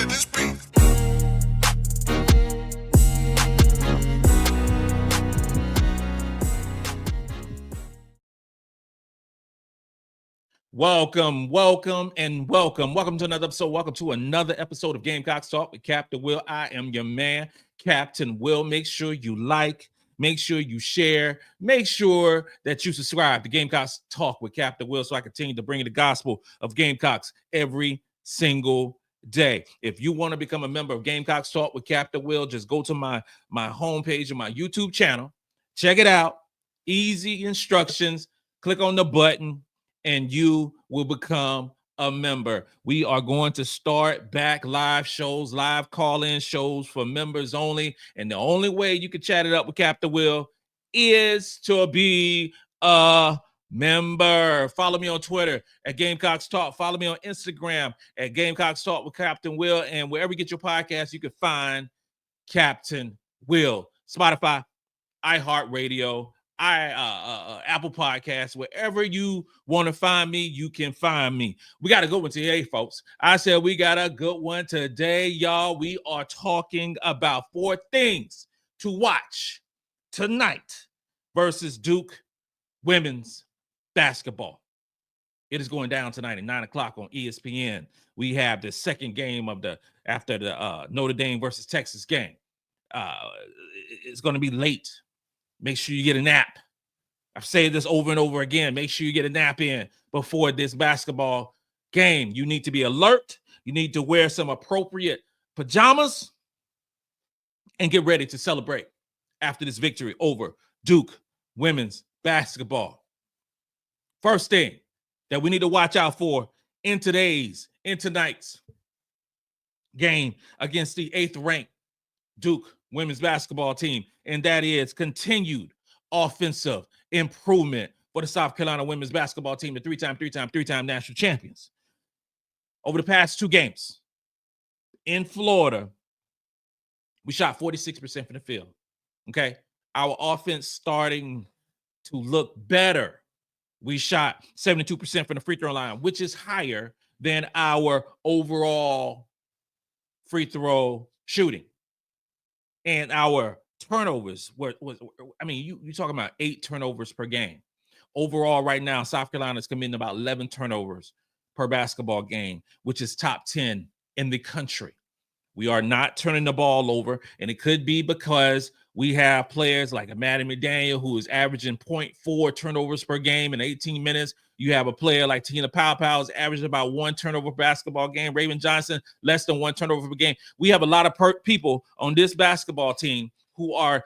let this be. Welcome to another episode. Welcome to another episode of Gamecocks Talk with Captain Will. I am your man, Captain Will. Make sure you like, make sure you share, make sure that you subscribe to Gamecocks Talk with Captain Will so I continue to bring you the gospel of Gamecocks every single day. If you want to become a member of Gamecocks Talk with Captain Will, just go to my homepage of my YouTube channel. Check it out. Easy instructions. Click on the button and you will become a member. We are going to start back live shows, live call-in shows for members only. And the only way you can chat it up with Captain Will is to be a member. Follow me on Twitter at Gamecocks Talk. Follow me on Instagram at Gamecocks Talk with Captain Will. And wherever you get your podcast, you can find Captain Will. Spotify, iHeartRadio, Apple Podcasts, wherever you want to find me, you can find me. We got a good one today, folks. I said we got a good one today, y'all. We are talking about 4 things to watch tonight versus Duke women's basketball. It is going down tonight at 9 o'clock on ESPN. We have the second game of after the Notre Dame versus Texas game. It's going to be late. Make sure you get a nap. I've said this over and over again. Make sure you get a nap in before this basketball game. You need to be alert. You need to wear some appropriate pajamas and get ready to celebrate after this victory over Duke women's basketball. First thing that we need to watch out for in tonight's game against the 8th ranked Duke women's basketball team, and that is continued offensive improvement for the South Carolina women's basketball team, the three-time national champions. Over the past 2 games in Florida, we shot 46% from the field. Okay, our offense starting to look better. We shot 72% from the free throw line, which is higher than our overall free throw shooting. And our turnovers you're talking about 8 turnovers per game. Overall, right now, South Carolina is committing about 11 turnovers per basketball game, which is top 10 in the country. We are not turning the ball over, and it could be because we have players like a Maddy McDaniel who is averaging 0.4 turnovers per game in 18 minutes. You have a player like Tina Powell is averaging about 1 turnover per basketball game. Raven Johnson, less than 1 turnover per game. We have a lot of people on this basketball team who are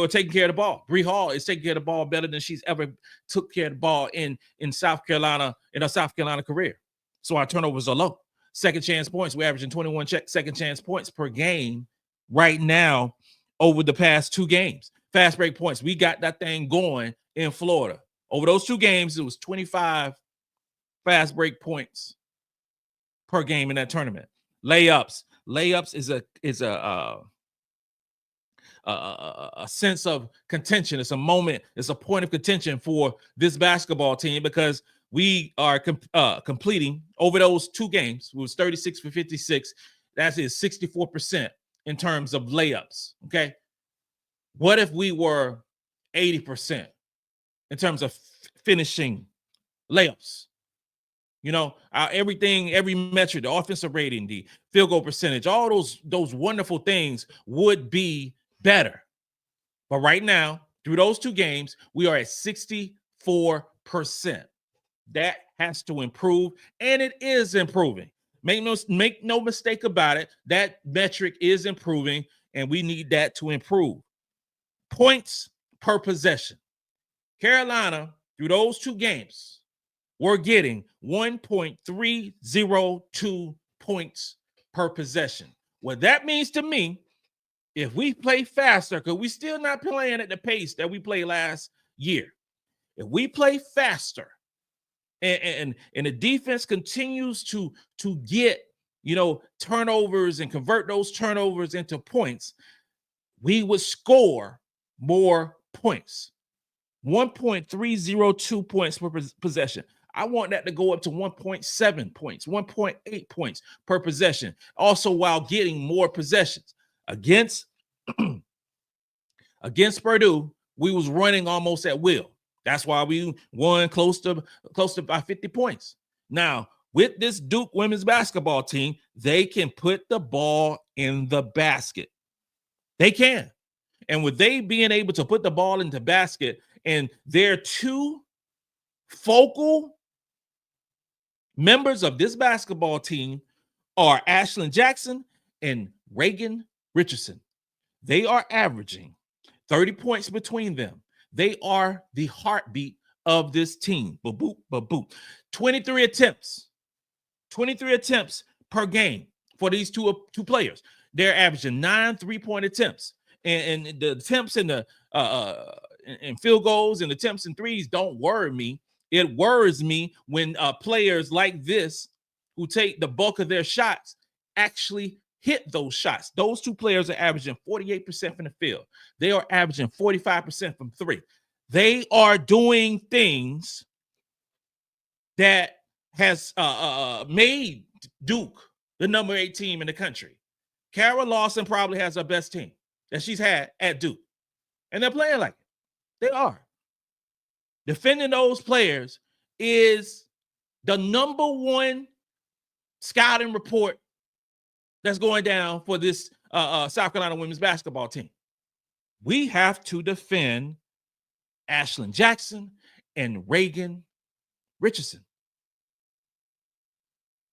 taking care of the ball. Bree Hall is taking care of the ball better than she's ever took care of the ball in South Carolina, in her South Carolina career. So our turnovers are low. Second chance points, we're averaging 21 second chance points per game right now over the past 2 games. Fast break points, we got that thing going in Florida. Over those 2 games, it was 25 fast break points per game in that tournament. Layups is a sense of contention. It's a moment. It's a point of contention for this basketball team because we are completing over those 2 games. It was 36 for 56. That is 64% in terms of layups. Okay. What if we were 80% in terms of finishing layups? Every metric, the offensive rating, the field goal percentage, all those wonderful things would be better. But right now, through those 2 games, we are at 64%. That has to improve, and it is improving. Make no mistake about it. That metric is improving, and we need that to improve. Points per possession. Carolina, through those 2 games, we're getting 1.302 points per possession. What that means to me, if we play faster, because we're still not playing at the pace that we played last year. If we play faster and the defense continues to get, turnovers and convert those turnovers into points, we would score more points. 1.302 points per possession. I want that to go up to 1.7 points, 1.8 points per possession. Also, while getting more possessions. Against Purdue, we was running almost at will. That's why we won close to by 50 points. Now, with this Duke women's basketball team, they can put the ball in the basket. They can. And with they being able to put the ball into basket, and their two focal members of this basketball team are Ashlyn Jackson and Reagan Richardson. They are averaging 30 points between them. They are the heartbeat of this team. Ba-boop, ba-boop. 23 attempts per game for these two players. They're averaging 9 3-point attempts. And the attempts in the and field goals and attempts and threes don't worry me. It worries me when players like this, who take the bulk of their shots, actually hit those shots. Those two players are averaging 48% from the field. They are averaging 45% from three. They are doing things that has made Duke the number 8 team in the country. Kara Lawson probably has her best team that she's had at Duke. And they're playing like it. They are. Defending those players is the number one scouting report that's going down for this South Carolina women's basketball team. We have to defend Ashlyn Jackson and Reagan Richardson.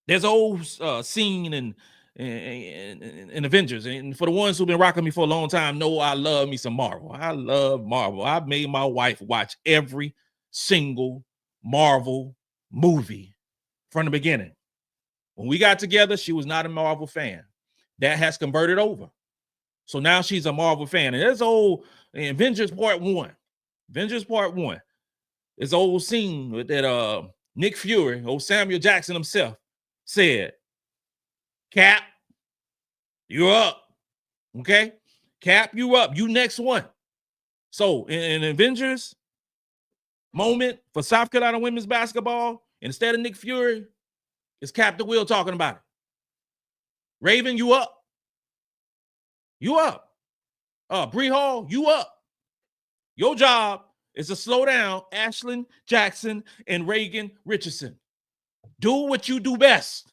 There's an old scene in Avengers, and for the ones who've been rocking me for a long time know I love me some Marvel. I love Marvel. I've made my wife watch every single Marvel movie from the beginning. When we got together, she was not a Marvel fan. That has converted over. So now she's a Marvel fan. And there's old Avengers Part 1. Avengers Part 1. This old scene that Nick Fury, old Samuel Jackson himself, said, Cap, you're up. Okay? Cap, you up. You next one. So in Avengers moment for South Carolina women's basketball, instead of Nick Fury, it's Captain Will talking about it. Raven, you up. You up. Bree Hall, you up. Your job is to slow down Ashlyn Jackson and Reagan Richardson. Do what you do best.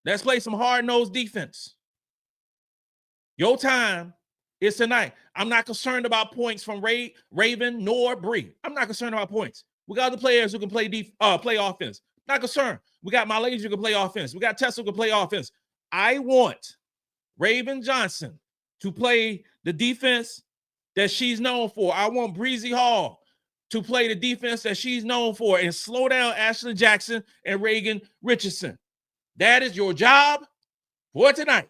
Let's play some hard-nosed defense. Your time is tonight. I'm not concerned about points from Raven nor Bree. I'm not concerned about points. We got the players who can play offense. Not concerned. We got MiLaysia who can play offense. We got Tessa who can play offense. I want Raven Johnson to play the defense that she's known for. I want Bree Hall to play the defense that she's known for and slow down Ashlyn Jackson and Reagan Richardson. That is your job for tonight.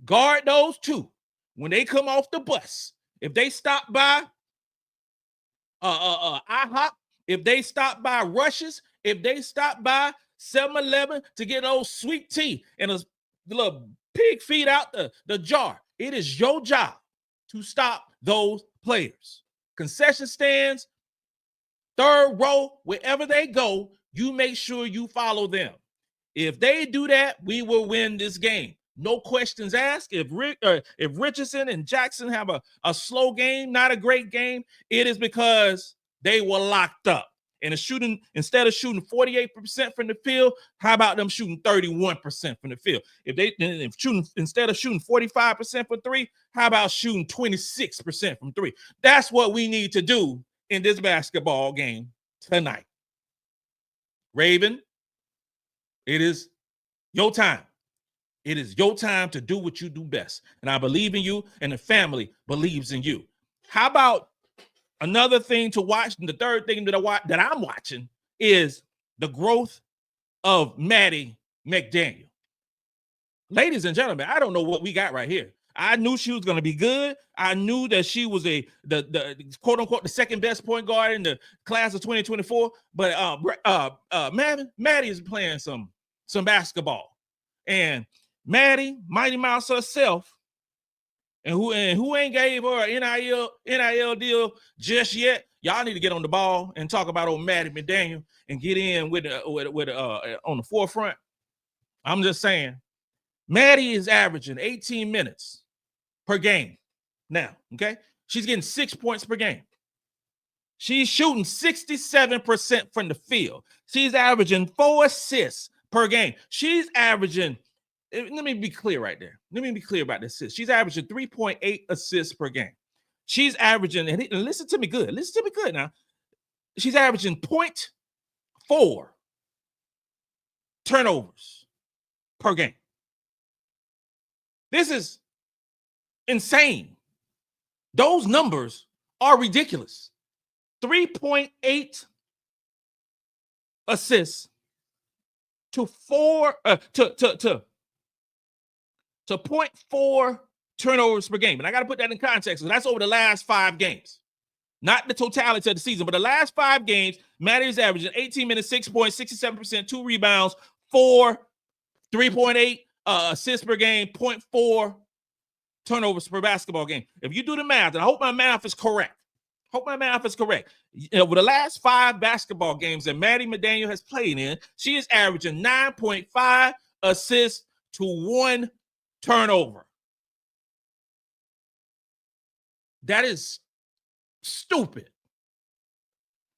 Guard those two. When they come off the bus, if they stop by IHOP, if they stop by Rush's, if they stop by 7-Eleven to get those sweet tea and a little pig feed out the jar, it is your job to stop those players. Concession stands, third row, wherever they go, you make sure you follow them. If they do that, we will win this game. No questions asked. If Richardson and Jackson have a slow game, not a great game, it is because they were locked up. And instead of shooting 48% from the field, how about them shooting 31% from the field? Instead of shooting 45% from three, how about shooting 26% from three? That's what we need to do in this basketball game tonight. Raven, it is your time. It is your time to do what you do best. And I believe in you, and the family believes in you. How about another thing to watch? And the third thing that I'm watching is the growth of Maddy McDaniel. Ladies and gentlemen, I don't know what we got right here. I knew she was going to be good. I knew that she was the quote unquote the second best point guard in the class of 2024. But Maddy is playing some basketball, and Maddy, Mighty Mouse herself, And who ain't gave her an NIL deal just yet? Y'all need to get on the ball and talk about old Maddy McDaniel and get in with on the forefront. I'm just saying, Maddy is averaging 18 minutes per game now. Okay, she's getting 6 points per game. She's shooting 67% from the field. She's averaging 4 assists per game. She's averaging. Let me be clear right there. Let me be clear about this assist. She's averaging 3.8 assists per game. She's averaging, and listen to me good. Listen to me good now. She's averaging 0.4 turnovers per game. This is insane. Those numbers are ridiculous. 3.8 assists to 0.4 turnovers per game. And I got to put that in context. So that's over the last 5 games. Not the totality of the season, but the last 5 games, Maddy is averaging 18 minutes, 6 points, 67%, 2 rebounds, 3.8 assists per game, 0.4 turnovers per basketball game. If you do the math, and I hope my math is correct. Over the last 5 basketball games that Maddy McDaniel has played in, she is averaging 9.5 assists to 1 turnover. That is stupid.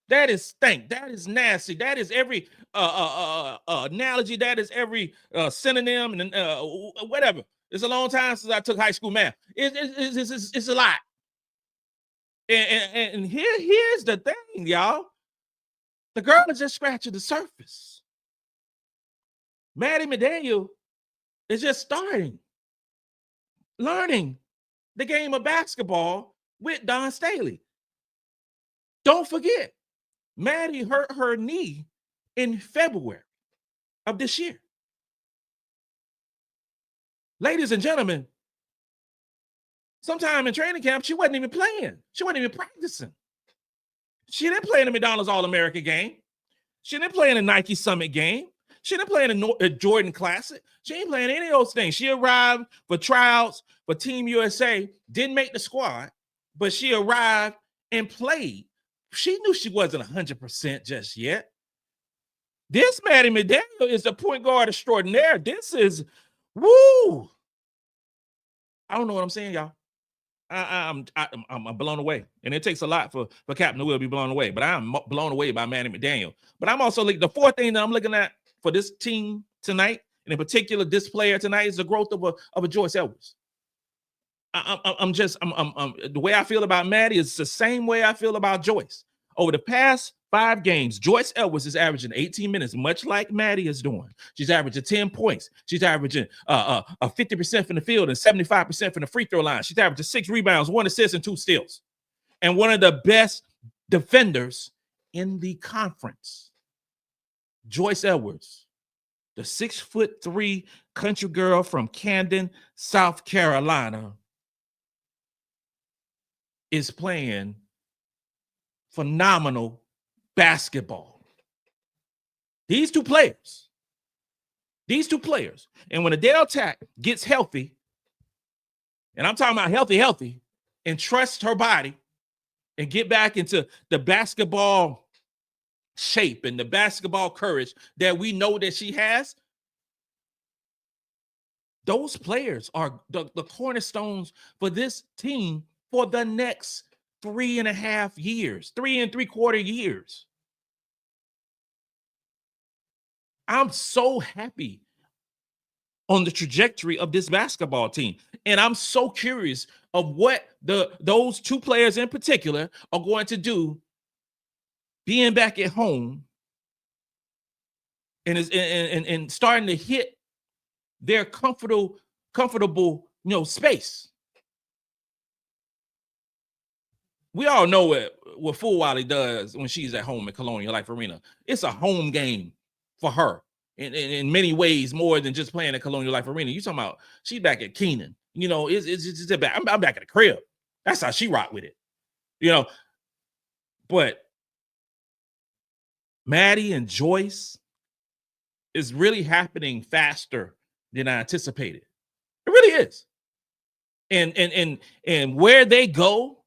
That is stink. That is nasty. That is every analogy. That is every synonym and whatever. It's a long time since I took high school math. It's a lot. And here's the thing, y'all. The girl is just scratching the surface. Maddy McDaniel is just starting, learning the game of basketball with Dawn Staley. Don't forget, Maddy hurt her knee in February of this year. Ladies and gentlemen, sometime in training camp, she wasn't even playing. She wasn't even practicing. She didn't play in the McDonald's All-American game. She didn't play in the Nike Summit game. She didn't play in the Jordan Classic. She ain't playing any of those things. She arrived for tryouts for Team USA, didn't make the squad, but she arrived and played. She knew she wasn't 100% just yet. This Maddy McDaniel is the point guard extraordinaire. This is, woo. I don't know what I'm saying, y'all. I'm blown away, and it takes a lot for Captain Will to be blown away. But I'm blown away by Maddy McDaniel. But I'm also the fourth thing that I'm looking at for this team tonight, and in particular this player tonight, is the growth of a Joyce Edwards. The way I feel about Maddy is the same way I feel about Joyce. Over the past 5 games, Joyce Edwards is averaging 18 minutes, much like Maddy is doing. She's averaging 10 points. She's averaging 50% from the field and 75% from the free throw line. She's averaging 6 rebounds, 1 assist, and 2 steals. And one of the best defenders in the conference. Joyce Edwards, the 6'3" country girl from Camden, South Carolina, is playing phenomenal basketball. These two players, and when Adhel Tac gets healthy, and I'm talking about healthy, and trusts her body and get back into the basketball shape and the basketball courage that we know that she has, those players are the cornerstones for this team for the next 3.5 years, 3 3/4 years. I'm so happy on the trajectory of this basketball team. And I'm so curious of what those 2 players in particular are going to do being back at home and starting to hit their comfortable, space. We all know what Fulwiley does when she's at home at Colonial Life Arena. It's a home game for her in many ways, more than just playing at Colonial Life Arena. You talking about she's back at Keenan. It's I'm back at the crib. That's how she rock with it. But Maddy and Joyce is really happening faster than I anticipated. It really is. and where they go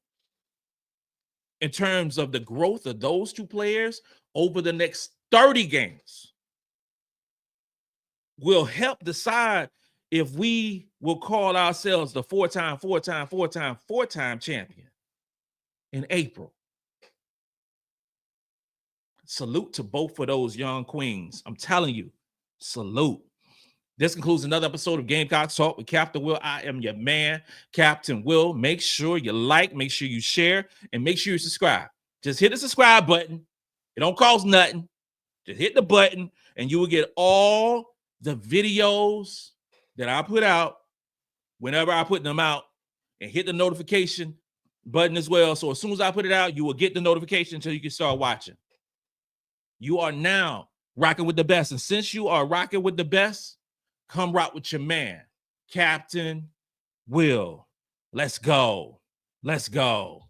in terms of the growth of those two players over the next 30 games will help decide if we will call ourselves the four-time champion in April. Salute to both of those young queens. I'm telling you, salute. This concludes another episode of Gamecocks Talk with Captain Will. I am your man, Captain Will. Make sure you like, make sure you share, and make sure you subscribe. Just hit the subscribe button. It don't cost nothing. Just hit the button, and you will get all the videos that I put out whenever I put them out, and hit the notification button as well. So as soon as I put it out, you will get the notification until you can start watching. You are now rocking with the best. And since you are rocking with the best, come rock with your man, Captain Will. Let's go. Let's go.